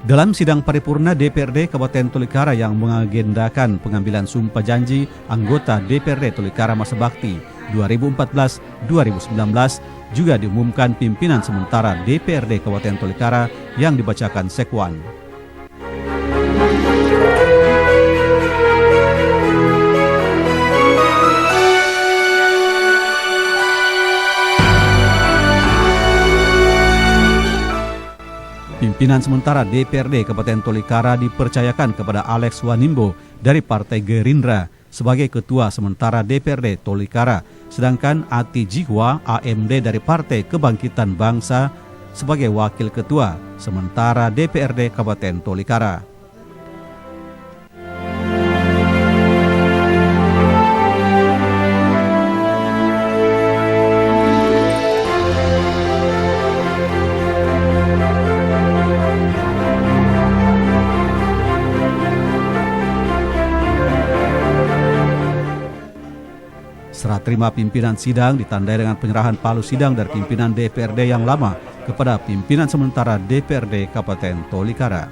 Dalam sidang paripurna DPRD Kabupaten Tolikara yang mengagendakan pengambilan sumpah janji anggota DPRD Tolikara masa bakti 2014-2019 juga diumumkan pimpinan sementara DPRD Kabupaten Tolikara yang dibacakan Sekwan. Pimpinan sementara DPRD Kabupaten Tolikara dipercayakan kepada Alex Wanimbo dari Partai Gerindra sebagai Ketua Sementara DPRD Tolikara, sedangkan Ati Jihwa AMD dari Partai Kebangkitan Bangsa sebagai Wakil Ketua Sementara DPRD Kabupaten Tolikara. Serah terima pimpinan sidang ditandai dengan penyerahan palu sidang dari pimpinan DPRD yang lama kepada pimpinan sementara DPRD Kabupaten Tolikara.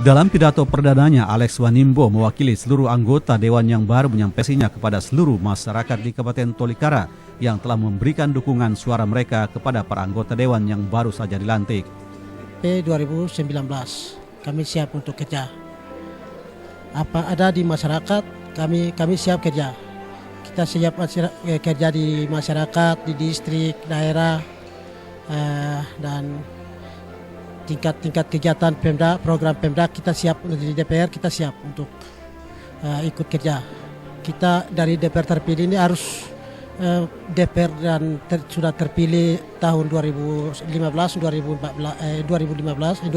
Dalam pidato perdananya, Alex Wanimbo mewakili seluruh anggota Dewan yang baru menyampaikannya kepada seluruh masyarakat di Kabupaten Tolikara yang telah memberikan dukungan suara mereka kepada para anggota Dewan yang baru saja dilantik. 2019 kami siap untuk kerja. Apa ada di masyarakat, kami siap kerja. Kita siap kerja di masyarakat, di distrik, daerah, dan tingkat kegiatan Pemda, program Pemda kita siap di DPR, kita siap untuk ikut kerja. Kita dari DPR terpilih ini harus DPR dan sudah terpilih tahun 2014, 2019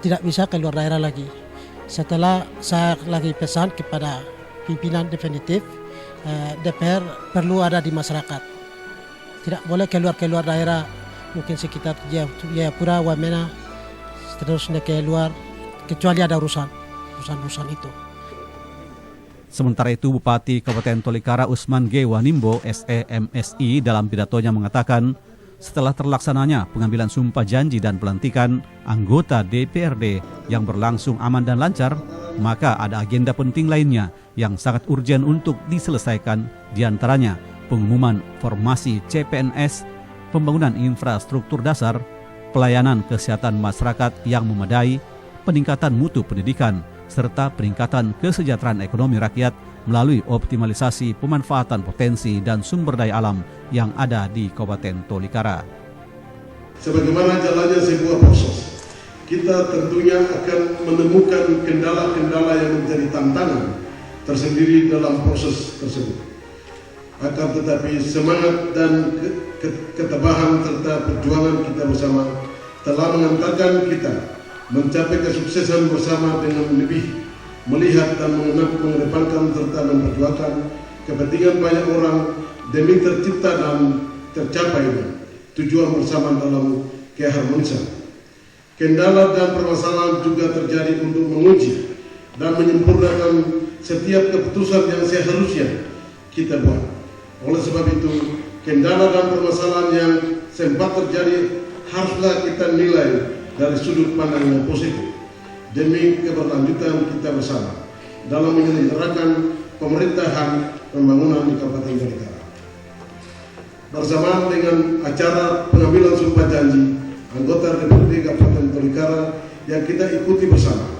tidak bisa keluar daerah lagi. Setelah saya lagi pesan kepada pimpinan definitif, DPR perlu ada di masyarakat. Tidak boleh keluar daerah. Mungkin sekitar Jayapura, Wamena, terus ke luar, kecuali ada urusan itu. Sementara itu, Bupati Kabupaten Tolikara Usman G. Wanimbo, SEMSI, dalam pidatonya mengatakan, setelah terlaksananya pengambilan sumpah janji dan pelantikan anggota DPRD yang berlangsung aman dan lancar, maka ada agenda penting lainnya yang sangat urgen untuk diselesaikan, diantaranya pengumuman formasi CPNS, pembangunan infrastruktur dasar, pelayanan kesehatan masyarakat yang memadai, peningkatan mutu pendidikan, serta peningkatan kesejahteraan ekonomi rakyat melalui optimalisasi pemanfaatan potensi dan sumber daya alam yang ada di Kabupaten Tolikara. Sebagaimana jalannya sebuah proses, kita tentunya akan menemukan kendala-kendala yang menjadi tantangan tersendiri dalam proses tersebut. Akan tetapi semangat dan ketabahan serta perjuangan kita bersama telah mengantarkan kita mencapai kesuksesan bersama dengan lebih melihat dan mengedepankan serta memperjuangkan kepentingan banyak orang demi tercipta dan tercapainya tujuan bersama dalam keharmonisan. Kendala dan permasalahan juga terjadi untuk menguji dan menyempurnakan setiap keputusan yang seharusnya kita buat. Oleh sebab itu, kendala dan permasalahan yang sempat terjadi haruslah kita nilai dari sudut pandang yang positif demi keberlanjutan kita bersama dalam menyelenggarakan pemerintahan pembangunan di Kabupaten Tolikara. Bersamaan dengan acara pengambilan sumpah janji anggota DPRD Kabupaten Tolikara yang kita ikuti bersama,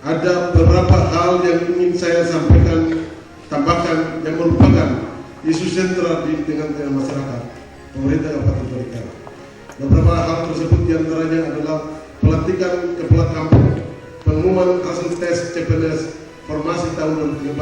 ada beberapa hal yang ingin saya sampaikan, tambahkan yang merupakan isu sentral di tengah-tengah masyarakat pemerintah Kabupaten Tolikara. Beberapa hal tersebut diantaranya adalah pelantikan kepala kampung, pengumuman hasil tes CPNS formasi tahun 2013.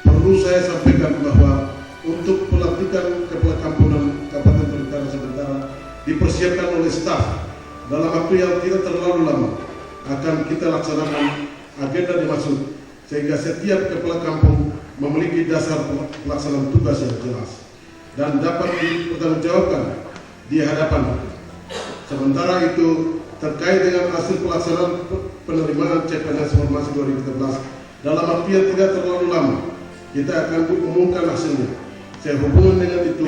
Perlu saya sampaikan bahwa untuk pelantikan kepala kampung Kabupaten Tolikara sementara dipersiapkan oleh staf dalam waktu yang tidak terlalu lama. Akan kita laksanakan agenda dimaksud sehingga setiap kepala kampung memiliki dasar pelaksanaan tugas yang jelas. dan dapat dipertanggungjawabkan di hadapan kita. Sementara itu, terkait dengan hasil pelaksanaan penerimaan CPNS Formasi 2013 dalam waktu yang tidak terlalu lama, kita akan umumkan hasilnya. Sehubungan dengan itu,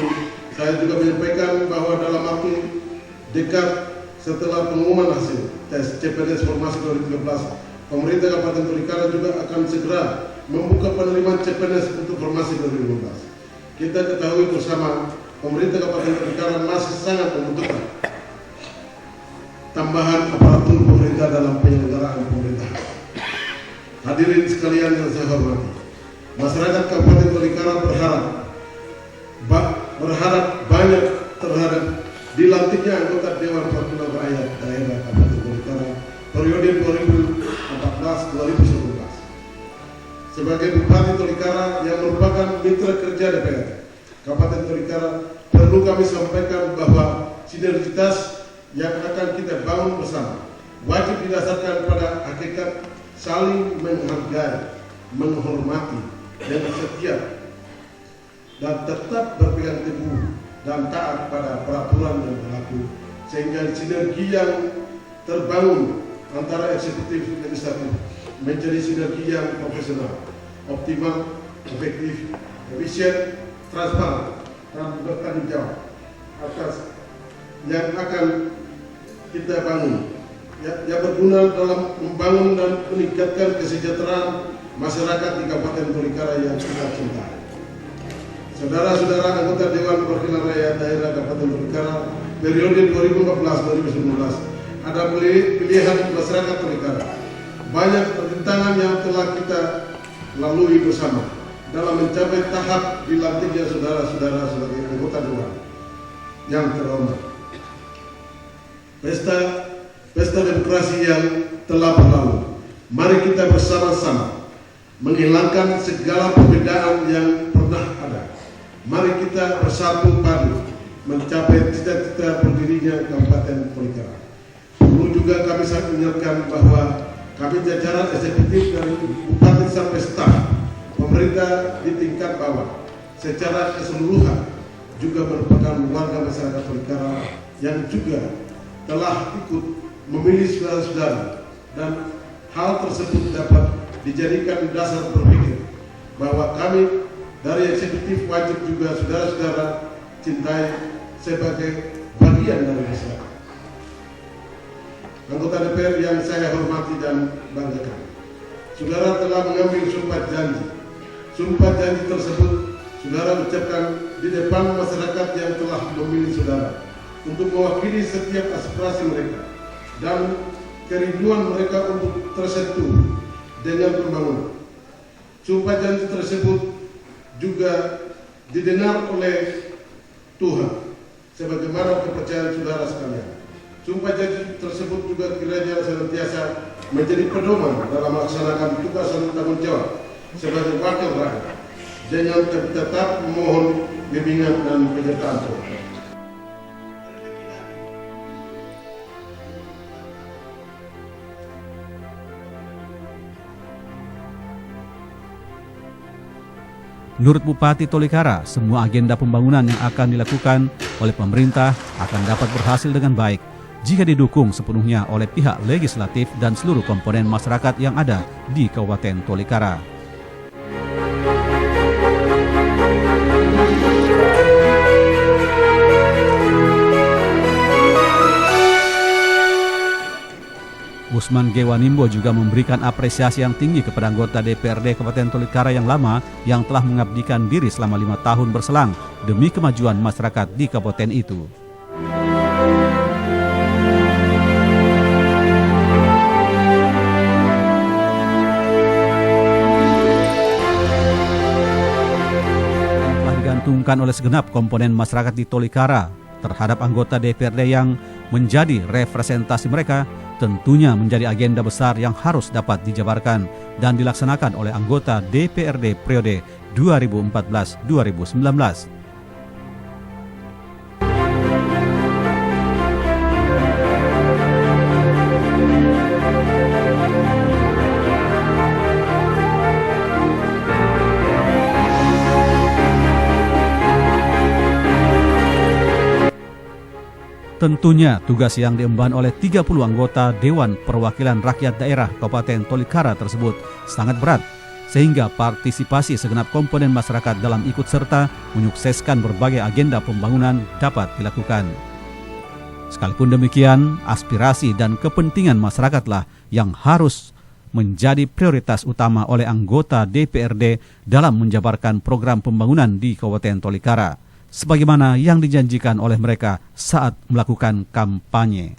saya juga menyampaikan bahwa dalam waktu dekat setelah pengumuman hasil tes CPNS Formasi 2013, pemerintah Kabupaten Tolikara juga akan segera membuka penerimaan CPNS untuk Formasi 2015. Kita ketahui bersama, pemerintah Kabupaten Tolikara masih sangat membutuhkan tambahan aparatur pemerintah dalam penyelenggaraan pemerintahan. Hadirin sekalian yang saya hormati, masyarakat Kabupaten Tolikara berharap banyak terhadap dilantiknya anggota Dewan Perwakilan Rakyat Daerah Kabupaten Tolikara periode 2014-2019. Sebagai Bupati Tolikara yang merupakan mitra kerja DPR Kabupaten Tolikara, perlu kami sampaikan bahwa sinergitas yang akan kita bangun bersama wajib didasarkan pada hakikat saling menghargai, menghormati, dan setia, dan tetap berpegang teguh dan taat pada peraturan yang berlaku, sehingga sinergi yang terbangun antara eksekutif dan legislatif menjadi sinergi yang profesional, optimal, efektif, efisien, transparan, dan bertanggung jawab atas yang akan kita bangun, yang berguna dalam membangun dan meningkatkan kesejahteraan masyarakat di Kabupaten Tolikara yang kita cintai. Saudara-saudara anggota Dewan Perwakilan Rakyat Daerah Kabupaten Tolikara periode 2014-2019, ada pilihan masyarakat Tolikara. Banyak pertentangan yang telah kita lalui bersama dalam mencapai tahap dilantiknya saudara-saudara sebagai anggota Dewan yang terhormat. Pesta demokrasi yang telah berlalu, mari kita bersama-sama menghilangkan segala perbedaan yang pernah ada. Mari kita bersatu padu mencapai cita-cita berdirinya Kabupaten Tolikara. Perlu juga kami ingatkan bahwa kami jajaran eksekutif dari Bupati sampai staf pemerintah di tingkat bawah secara keseluruhan juga merupakan warga masyarakat Tolikara yang juga telah ikut memilih saudara-saudara, dan hal tersebut dapat dijadikan dasar berpikir bahwa kami dari eksekutif wajib juga saudara-saudara cintai sebagai bagian dari masyarakat. Anggota DPR yang saya hormati dan banggakan, saudara telah mengambil sumpah janji. Sumpah janji tersebut saudara ucapkan di depan masyarakat yang telah memilih saudara untuk mewakili setiap aspirasi mereka dan kerinduan mereka untuk tersentuh dengan pembangunan. Sumpah janji tersebut juga didengar oleh Tuhan sebagaimana kepercayaan saudara sekalian. Sumpah janji tersebut juga kiranya senantiasa menjadi pedoman dalam melaksanakan tugas dan tanggung jawab sebagai wakil rakyat, dengan tetap memohon bimbingan dan penyertaan Tuhan. Menurut Bupati Tolikara, semua agenda pembangunan yang akan dilakukan oleh pemerintah akan dapat berhasil dengan baik jika didukung sepenuhnya oleh pihak legislatif dan seluruh komponen masyarakat yang ada di Kabupaten Tolikara. Usman Gewa Nimbo juga memberikan apresiasi yang tinggi kepada anggota DPRD Kabupaten Tolikara yang lama yang telah mengabdikan diri selama 5 tahun berselang demi kemajuan masyarakat di kabupaten itu. Yang telah digantungkan oleh segenap komponen masyarakat di Tolikara terhadap anggota DPRD yang menjadi representasi mereka tentunya menjadi agenda besar yang harus dapat dijabarkan dan dilaksanakan oleh anggota DPRD periode 2014-2019. Tentunya tugas yang diemban oleh 30 anggota Dewan Perwakilan Rakyat Daerah Kabupaten Tolikara tersebut sangat berat, sehingga partisipasi segenap komponen masyarakat dalam ikut serta menyukseskan berbagai agenda pembangunan dapat dilakukan. Sekalipun demikian, aspirasi dan kepentingan masyarakatlah yang harus menjadi prioritas utama oleh anggota DPRD dalam menjabarkan program pembangunan di Kabupaten Tolikara, sebagaimana yang dijanjikan oleh mereka saat melakukan kampanye.